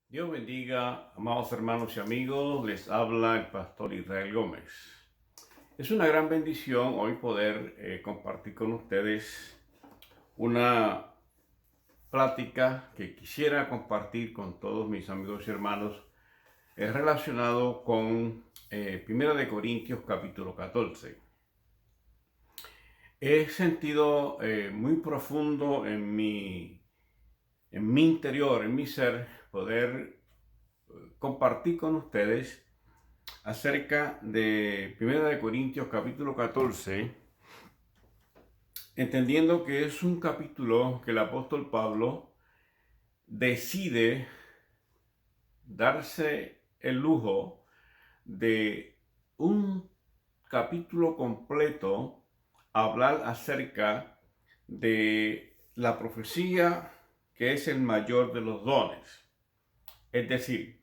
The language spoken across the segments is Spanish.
Dios bendiga, amados hermanos y amigos, les habla el pastor Israel Gómez. Es una gran bendición hoy poder compartir con ustedes una plática que quisiera compartir con todos mis amigos y hermanos relacionado con 1 de Corintios capítulo 14. He sentido muy profundo en mi interior, en mi ser, poder compartir con ustedes acerca de 1 de Corintios capítulo 14, entendiendo que es un capítulo que el apóstol Pablo decide darse el lujo de un capítulo completo hablar acerca de la profecía, que es el mayor de los dones. Es decir,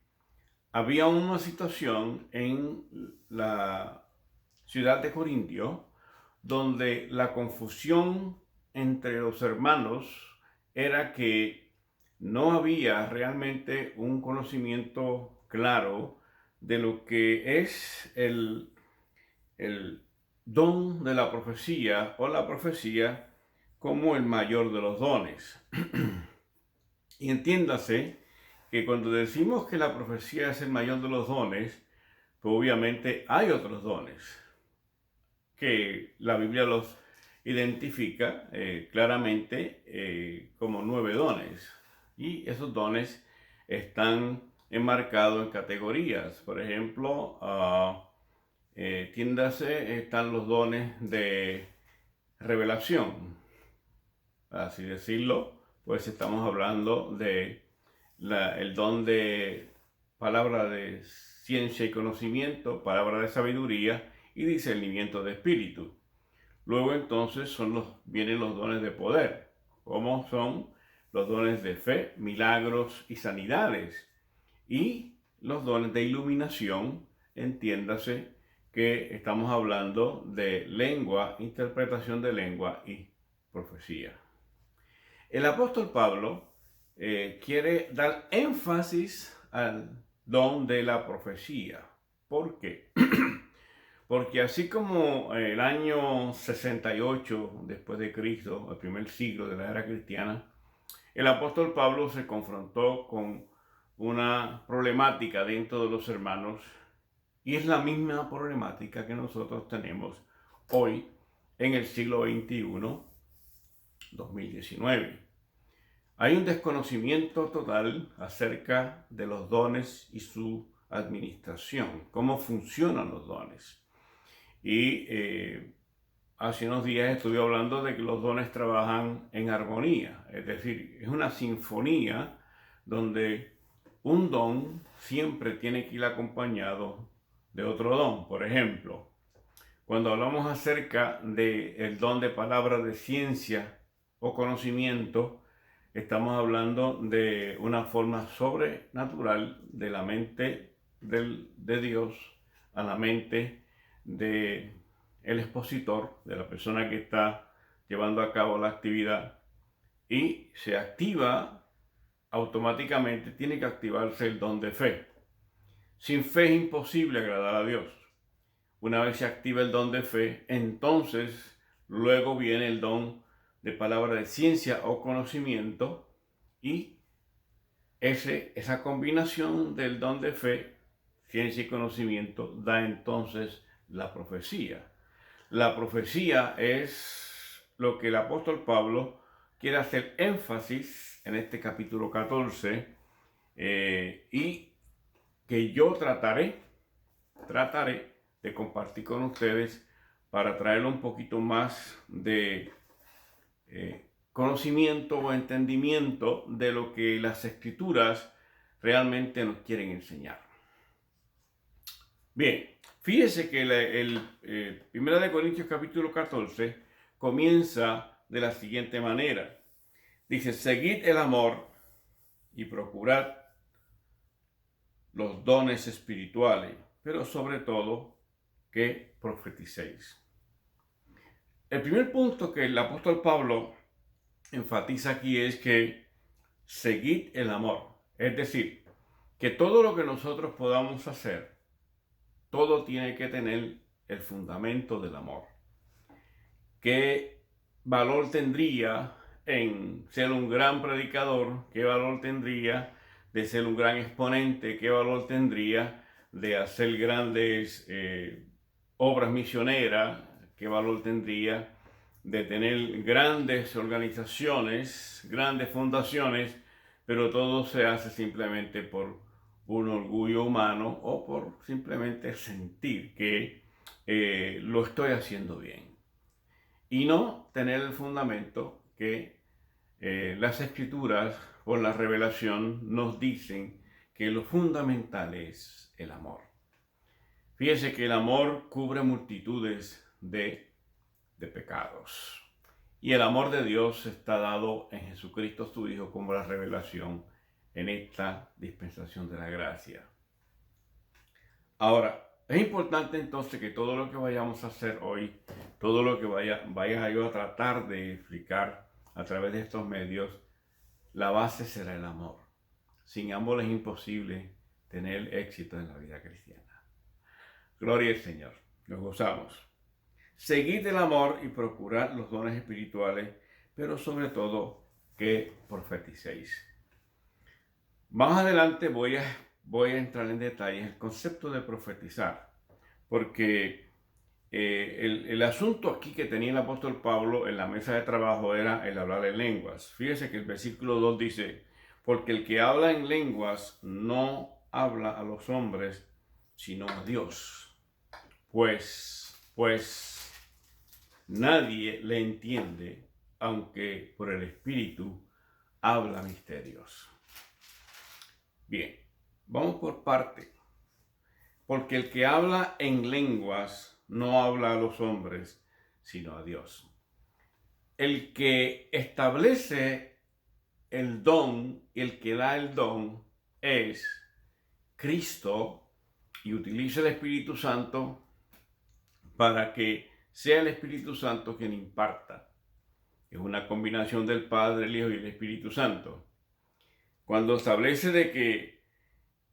había una situación en la ciudad de Corintio donde la confusión entre los hermanos era que no había realmente un conocimiento claro de lo que es el don de la profecía o la profecía como el mayor de los dones. Y entiéndase que cuando decimos que la profecía es el mayor de los dones, pues obviamente hay otros dones que la Biblia los identifica claramente como 9 dones. Y esos dones están enmarcados en categorías. Por ejemplo, entiéndase, están los dones de revelación. Así decirlo, pues estamos hablando de el don de palabra de ciencia y conocimiento, palabra de sabiduría y discernimiento de espíritu. Luego entonces vienen los dones de poder, como son los dones de fe, milagros y sanidades. Y los dones de iluminación, entiéndase que estamos hablando de lengua, interpretación de lengua y profecía. El apóstol Pablo quiere dar énfasis al don de la profecía. ¿Por qué? Porque así como el año 68 después de Cristo, el primer siglo de la era cristiana, el apóstol Pablo se confrontó con una problemática dentro de los hermanos y es la misma problemática que nosotros tenemos hoy en el siglo XXI, 2019. Hay un desconocimiento total acerca de los dones y su administración, cómo funcionan los dones. Y hace unos días estuve hablando de que los dones trabajan en armonía, es decir, es una sinfonía donde un don siempre tiene que ir acompañado de otro don. Por ejemplo, cuando hablamos acerca del don de palabra de ciencia o conocimiento, estamos hablando de una forma sobrenatural de la mente de Dios a la mente de el expositor, de la persona que está llevando a cabo la actividad, y se activa automáticamente, tiene que activarse el don de fe. Sin fe es imposible agradar a Dios. Una vez se activa el don de fe, entonces luego viene el don de palabra de ciencia o conocimiento, y esa combinación del don de fe, ciencia y conocimiento da entonces la profecía. La profecía es lo que el apóstol Pablo quiere hacer énfasis en este capítulo 14 y que yo trataré de compartir con ustedes para traerle un poquito más de conocimiento o entendimiento de lo que las escrituras realmente nos quieren enseñar. Bien, fíjese que el 1 de Corintios capítulo 14 comienza de la siguiente manera. Dice, seguid el amor y procurad los dones espirituales, pero sobre todo que profeticéis. El primer punto que el apóstol Pablo enfatiza aquí es que seguid el amor. Es decir, que todo lo que nosotros podamos hacer, todo tiene que tener el fundamento del amor. ¿Qué valor tendría en ser un gran predicador? ¿Qué valor tendría de ser un gran exponente? ¿Qué valor tendría de hacer grandes obras misioneras? ¿Qué valor tendría de tener grandes organizaciones, grandes fundaciones, pero todo se hace simplemente por un orgullo humano o por simplemente sentir que lo estoy haciendo bien? Y no tener el fundamento que las escrituras o la revelación nos dicen que lo fundamental es el amor. Fíjese que el amor cubre multitudes de pecados. Y el amor de Dios está dado en Jesucristo su Hijo como la revelación en esta dispensación de la gracia. Ahora, es importante entonces que todo lo que vayamos a hacer hoy, todo lo que vaya yo a tratar de explicar a través de estos medios, la base será el amor. Sin amor es imposible tener éxito en la vida cristiana. Gloria al Señor. Nos gozamos. Seguid el amor y procurad los dones espirituales, pero sobre todo que profeticéis. Más adelante voy a entrar en detalles el concepto de profetizar, porque el asunto aquí que tenía el apóstol Pablo en la mesa de trabajo era el hablar en lenguas. Fíjese que el versículo 2 dice, porque el que habla en lenguas no habla a los hombres, sino a Dios. Pues nadie le entiende, aunque por el Espíritu habla misterios. Bien, vamos por parte. Porque el que habla en lenguas no habla a los hombres, sino a Dios. El que establece el don y el que da el don es Cristo, y utiliza el Espíritu Santo para que sea el Espíritu Santo quien imparta. Es una combinación del Padre, el Hijo y el Espíritu Santo. Cuando establece de que,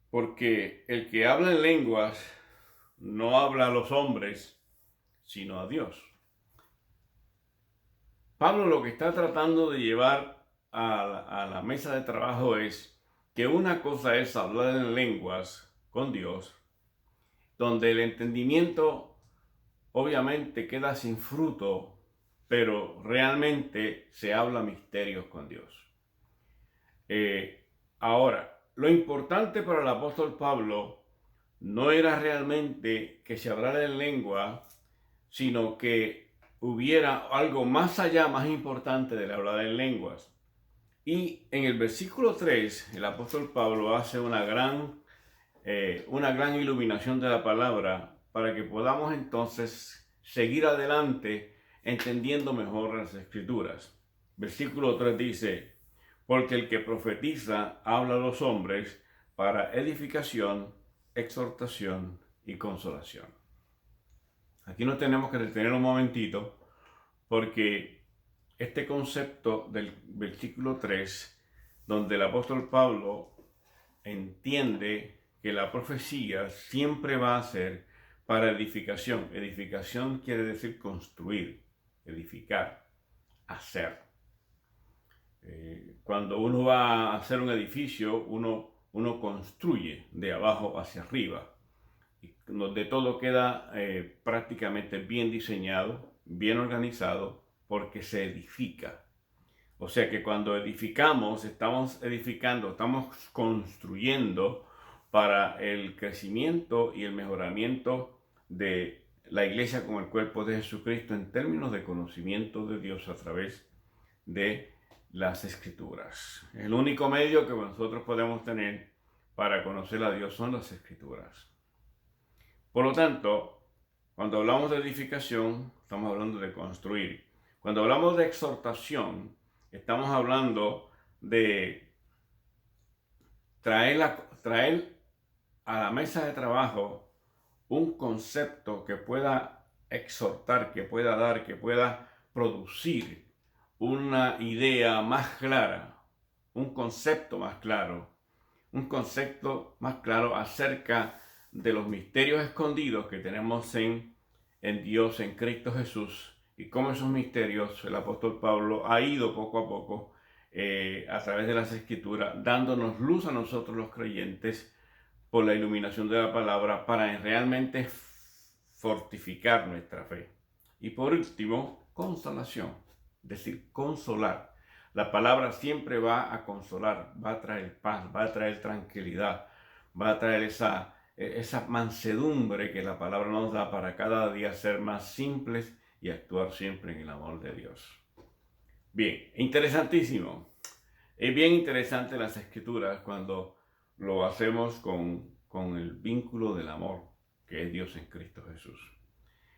porque el que habla en lenguas no habla a los hombres, sino a Dios. Pablo lo que está tratando de llevar a la mesa de trabajo es que una cosa es hablar en lenguas con Dios, donde el entendimiento obviamente queda sin fruto, pero realmente se habla misterios con Dios. Ahora, lo importante para el apóstol Pablo no era realmente que se hablara en lengua, sino que hubiera algo más allá, más importante del hablar en lenguas. Y en el versículo 3, el apóstol Pablo hace una gran iluminación de la palabra para que podamos entonces seguir adelante entendiendo mejor las Escrituras. Versículo 3 dice, porque el que profetiza habla a los hombres para edificación, exhortación y consolación. Aquí nos tenemos que detener un momentito porque este concepto del versículo 3, donde el apóstol Pablo entiende que la profecía siempre va a ser para edificación. Edificación quiere decir construir, edificar, hacer. Cuando uno va a hacer un edificio, uno construye de abajo hacia arriba, donde todo queda prácticamente bien diseñado, bien organizado, porque se edifica. O sea que cuando edificamos, estamos edificando, estamos construyendo para el crecimiento y el mejoramiento de la iglesia como el cuerpo de Jesucristo en términos de conocimiento de Dios a través de las Escrituras. El único medio que nosotros podemos tener para conocer a Dios son las Escrituras. Por lo tanto, cuando hablamos de edificación, estamos hablando de construir. Cuando hablamos de exhortación, estamos hablando de traer a la mesa de trabajo un concepto que pueda exhortar, que pueda dar, que pueda producir una idea más clara, un concepto más claro, un concepto más claro acerca de los misterios escondidos que tenemos en Dios, en Cristo Jesús, y cómo esos misterios el apóstol Pablo ha ido poco a poco a través de las Escrituras, dándonos luz a nosotros los creyentes por la iluminación de la palabra para realmente fortificar nuestra fe. Y por último, consolación, es decir, consolar. La palabra siempre va a consolar, va a traer paz, va a traer tranquilidad, va a traer esa mansedumbre que la palabra nos da para cada día ser más simples y actuar siempre en el amor de Dios. Bien, interesantísimo. Es bien interesante las Escrituras cuando lo hacemos con el vínculo del amor, que es Dios en Cristo Jesús.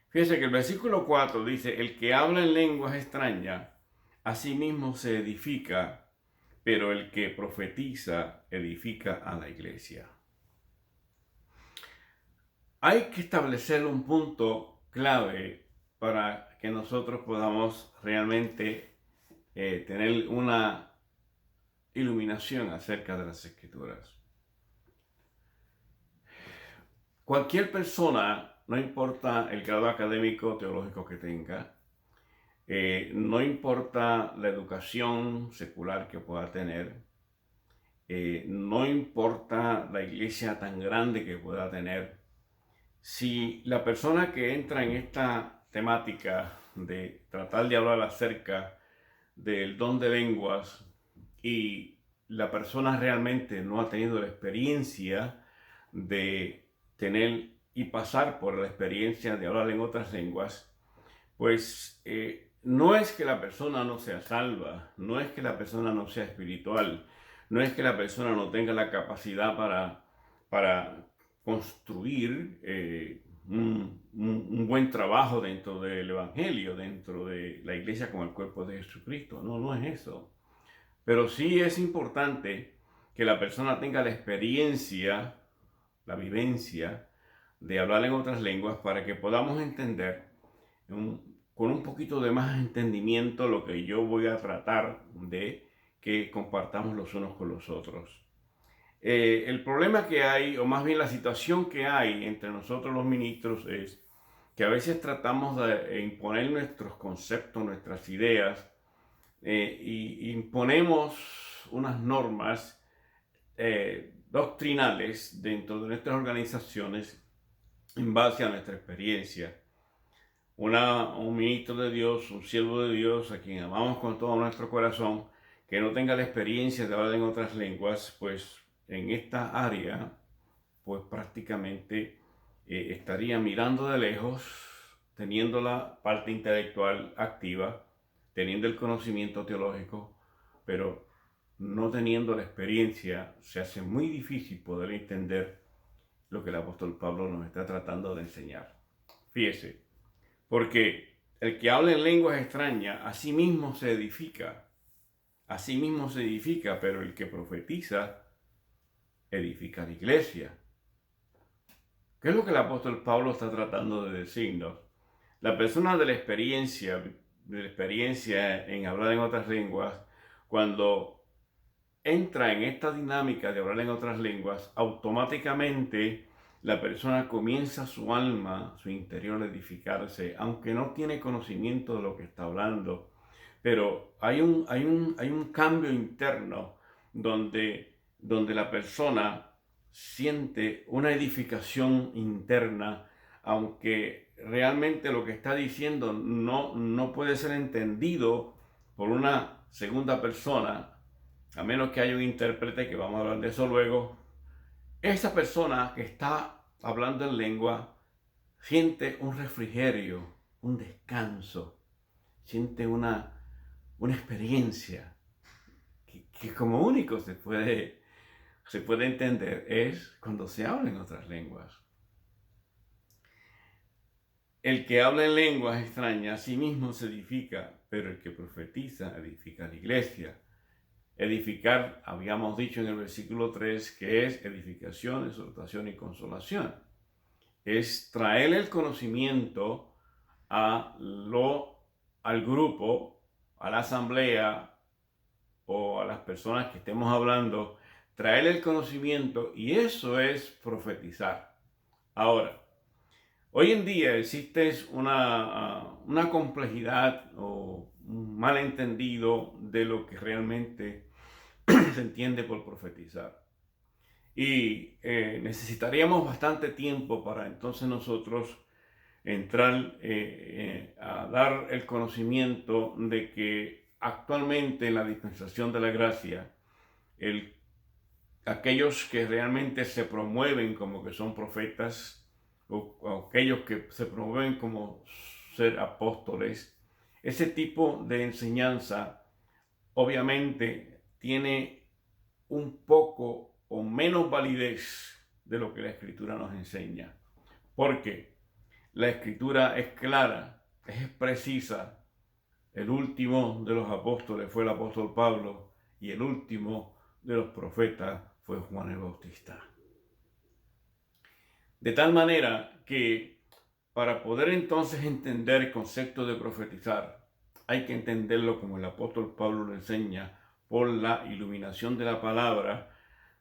Fíjense que el versículo 4 dice, el que habla en lenguas extrañas, a sí mismo se edifica, pero el que profetiza edifica a la iglesia. Hay que establecer un punto clave para que nosotros podamos realmente tener una iluminación acerca de las Escrituras. Cualquier persona, no importa el grado académico teológico que tenga, no importa la educación secular que pueda tener, no importa la iglesia tan grande que pueda tener, si la persona que entra en esta temática de tratar de hablar acerca del don de lenguas y la persona realmente no ha tenido la experiencia de tener y pasar por la experiencia de hablar en otras lenguas, pues no es que la persona no sea salva, no es que la persona no sea espiritual, no es que la persona no tenga la capacidad para construir un buen trabajo dentro del Evangelio, dentro de la iglesia como el cuerpo de Jesucristo. No, no es eso. Pero sí es importante que la persona tenga la experiencia, la vivencia de hablar en otras lenguas para que podamos entender con un poquito de más entendimiento lo que yo voy a tratar de que compartamos los unos con los otros. El problema que hay, o más bien la situación que hay entre nosotros los ministros es que a veces tratamos de imponer nuestros conceptos, nuestras ideas, y imponemos unas normas doctrinales dentro de nuestras organizaciones en base a nuestra experiencia. Un ministro de Dios, un siervo de Dios, a quien amamos con todo nuestro corazón, que no tenga la experiencia de hablar en otras lenguas, pues en esta área, pues prácticamente estaría mirando de lejos, teniendo la parte intelectual activa, teniendo el conocimiento teológico, pero no teniendo la experiencia. Se hace muy difícil poder entender lo que el apóstol Pablo nos está tratando de enseñar. Fíjese, porque el que habla en lenguas extrañas a sí mismo se edifica, pero el que profetiza edifica la iglesia. ¿Qué es lo que el apóstol Pablo está tratando de decirnos? La persona de la experiencia en hablar en otras lenguas, cuando entra en esta dinámica de hablar en otras lenguas, automáticamente la persona comienza su alma, su interior a edificarse, aunque no tiene conocimiento de lo que está hablando. Pero hay un cambio interno donde la persona siente una edificación interna, aunque realmente lo que está diciendo no puede ser entendido por una segunda persona, a menos que haya un intérprete, que vamos a hablar de eso luego. Esa persona que está hablando en lengua siente un refrigerio, un descanso, siente una experiencia que como único se puede entender es cuando se habla en otras lenguas. El que habla en lenguas extrañas a sí mismo se edifica, pero el que profetiza edifica la iglesia. Edificar, habíamos dicho en el versículo 3, que es edificación, exhortación y consolación. Es traer el conocimiento al grupo, a la asamblea o a las personas que estemos hablando traer el conocimiento, y eso es profetizar. Ahora, hoy en día existe una complejidad o un malentendido de lo que realmente se entiende por profetizar. Y necesitaríamos bastante tiempo para entonces nosotros entrar a dar el conocimiento de que actualmente en la dispensación de la gracia, el, aquellos que realmente se promueven como que son profetas o aquellos que se promueven como ser apóstoles, ese tipo de enseñanza obviamente tiene un poco o menos validez de lo que la Escritura nos enseña. Porque la Escritura es clara, es precisa. El último de los apóstoles fue el apóstol Pablo y el último de los profetas fue Juan el Bautista. De tal manera que para poder entonces entender el concepto de profetizar, hay que entenderlo como el apóstol Pablo lo enseña por la iluminación de la palabra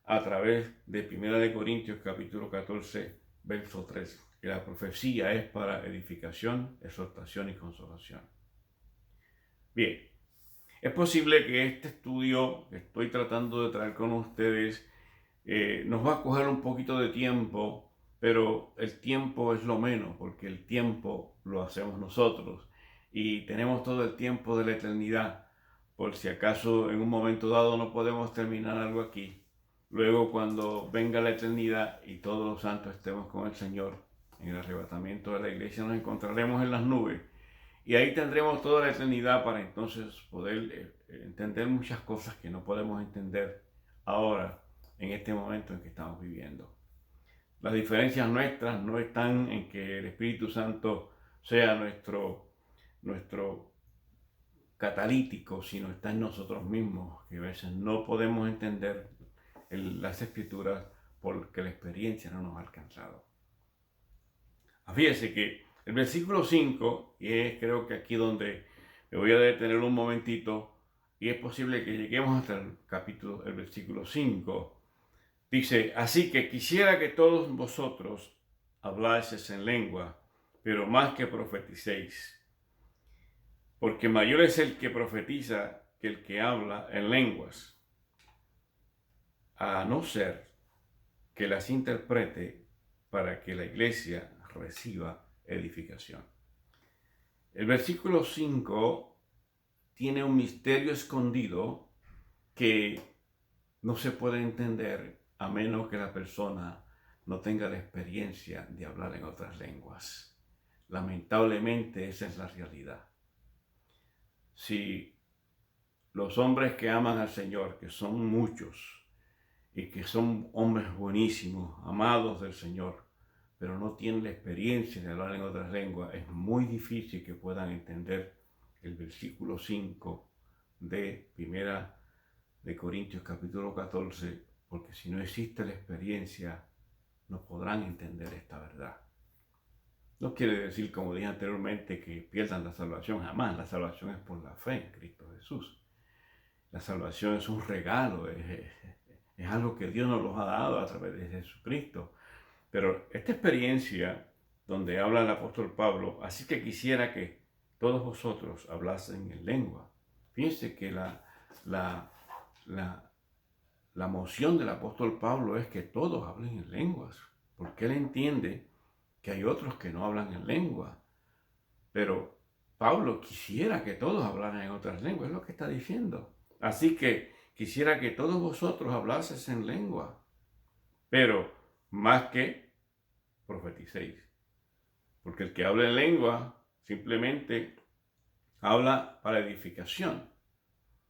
a través de 1 Corintios capítulo 14, verso 3, que la profecía es para edificación, exhortación y consolación. Bien, es posible que este estudio que estoy tratando de traer con ustedes nos va a coger un poquito de tiempo, pero el tiempo es lo menos, porque el tiempo lo hacemos nosotros y tenemos todo el tiempo de la eternidad, por si acaso en un momento dado no podemos terminar algo aquí. Luego cuando venga la eternidad y todos los santos estemos con el Señor en el arrebatamiento de la iglesia, nos encontraremos en las nubes y ahí tendremos toda la eternidad para entonces poder entender muchas cosas que no podemos entender ahora en este momento en que estamos viviendo. Las diferencias nuestras no están en que el Espíritu Santo sea nuestro catalítico, sino está en nosotros mismos, que a veces no podemos entender las Escrituras porque la experiencia no nos ha alcanzado. Fíjese que el versículo 5, y es creo que aquí donde me voy a detener un momentito, y es posible que lleguemos hasta el versículo 5, dice, así que quisiera que todos vosotros hablaseis en lengua, pero más que profeticéis, porque mayor es el que profetiza que el que habla en lenguas, a no ser que las interprete para que la iglesia reciba edificación. El versículo 5 tiene un misterio escondido que no se puede entender a menos que la persona no tenga la experiencia de hablar en otras lenguas. Lamentablemente esa es la realidad. Si los hombres que aman al Señor, que son muchos y que son hombres buenísimos, amados del Señor, pero no tienen la experiencia de hablar en otras lenguas, es muy difícil que puedan entender el versículo 5 de 1 Corintios capítulo 14, porque si no existe la experiencia, no podrán entender esta verdad. No quiere decir, como dije anteriormente, que pierdan la salvación, jamás. La salvación es por la fe en Cristo Jesús. La salvación es un regalo, es algo que Dios nos ha dado a través de Jesucristo. Pero esta experiencia donde habla el apóstol Pablo, así que quisiera que todos vosotros hablasen en lengua. Fíjense que la moción del apóstol Pablo es que todos hablen en lenguas, porque él entiende que hay otros que no hablan en lengua. Pero Pablo quisiera que todos hablaran en otras lenguas, es lo que está diciendo. Así que quisiera que todos vosotros hablaseis en lengua, pero más que profeticéis. Porque el que habla en lengua simplemente habla para edificación,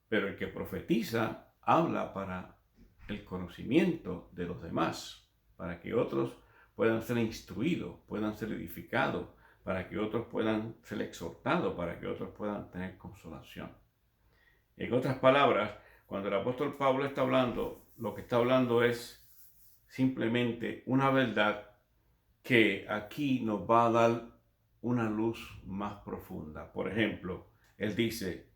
pero el que profetiza habla para el conocimiento de los demás, para que otros puedan ser instruidos, puedan ser edificados, para que otros puedan ser exhortados, para que otros puedan tener consolación. En otras palabras, cuando el apóstol Pablo está hablando, lo que está hablando es simplemente una verdad que aquí nos va a dar una luz más profunda. Por ejemplo, él dice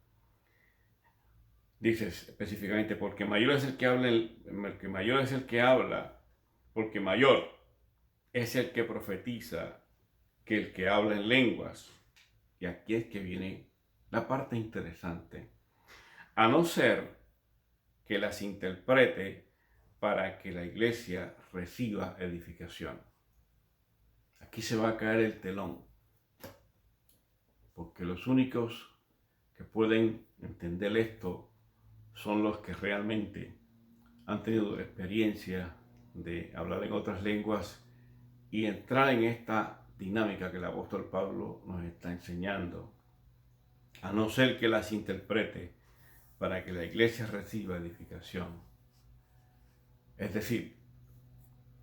dices específicamente, porque mayor es el que habla, porque mayor es el que habla, porque mayor es el que profetiza que el que habla en lenguas. Y aquí es que viene la parte interesante. A no ser que las interprete para que la iglesia reciba edificación. Aquí se va a caer el telón, porque los únicos que pueden entender esto son los que realmente han tenido la experiencia de hablar en otras lenguas y entrar en esta dinámica que el apóstol Pablo nos está enseñando, a no ser que las interprete para que la iglesia reciba edificación. Es decir,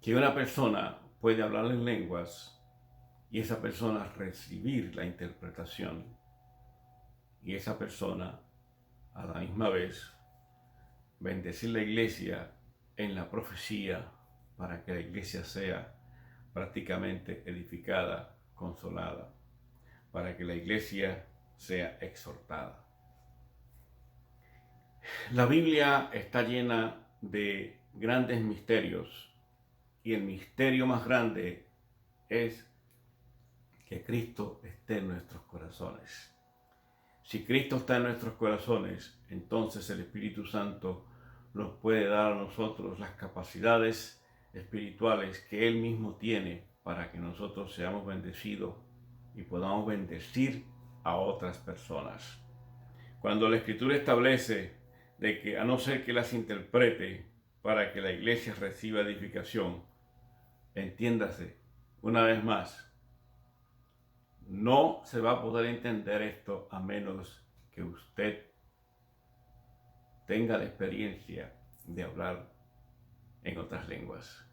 que una persona puede hablar en lenguas y esa persona recibir la interpretación y esa persona a la misma vez bendecir la iglesia en la profecía para que la iglesia sea prácticamente edificada, consolada, para que la iglesia sea exhortada. La Biblia está llena de grandes misterios y el misterio más grande es que Cristo esté en nuestros corazones. Si Cristo está en nuestros corazones, entonces el Espíritu Santo nos puede dar a nosotros las capacidades espirituales que Él mismo tiene para que nosotros seamos bendecidos y podamos bendecir a otras personas. Cuando la Escritura establece de que a no ser que las interprete para que la iglesia reciba edificación, entiéndase, una vez más, no se va a poder entender esto a menos que usted tenga la experiencia de hablar en otras lenguas.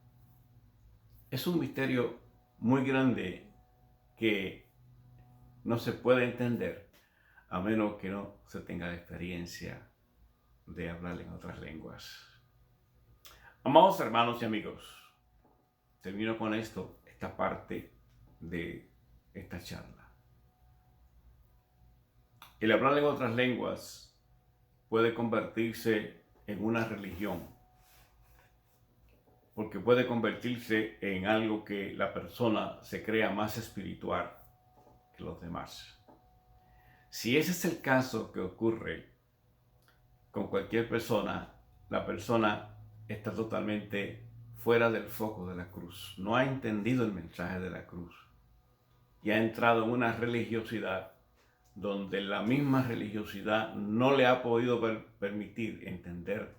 Es un misterio muy grande que no se puede entender a menos que no se tenga la experiencia de hablar en otras lenguas. Amados hermanos y amigos, termino con esta parte de esta charla. El hablar en otras lenguas puede convertirse en una religión, porque puede convertirse en algo que la persona se crea más espiritual que los demás. Si ese es el caso que ocurre con cualquier persona, la persona está totalmente fuera del foco de la cruz. No ha entendido el mensaje de la cruz y ha entrado en una religiosidad donde la misma religiosidad no le ha podido permitir entender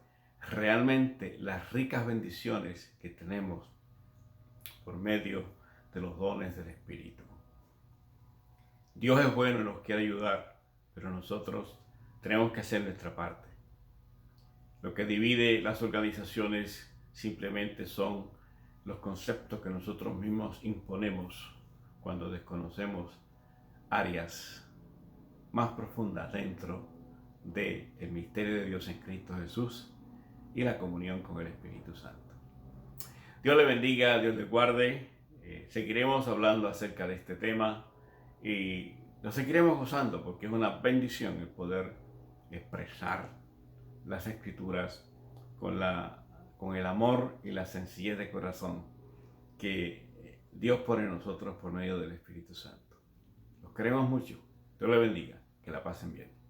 realmente las ricas bendiciones que tenemos por medio de los dones del Espíritu. Dios es bueno y nos quiere ayudar, pero nosotros tenemos que hacer nuestra parte. Lo que divide las organizaciones simplemente son los conceptos que nosotros mismos imponemos cuando desconocemos áreas más profundas dentro del misterio de Dios en Cristo Jesús y la comunión con el Espíritu Santo. Dios le bendiga, Dios le guarde. Seguiremos hablando acerca de este tema y lo seguiremos gozando porque es una bendición el poder expresar las Escrituras con el amor y la sencillez de corazón que Dios pone en nosotros por medio del Espíritu Santo. Los queremos mucho. Dios le bendiga. Que la pasen bien.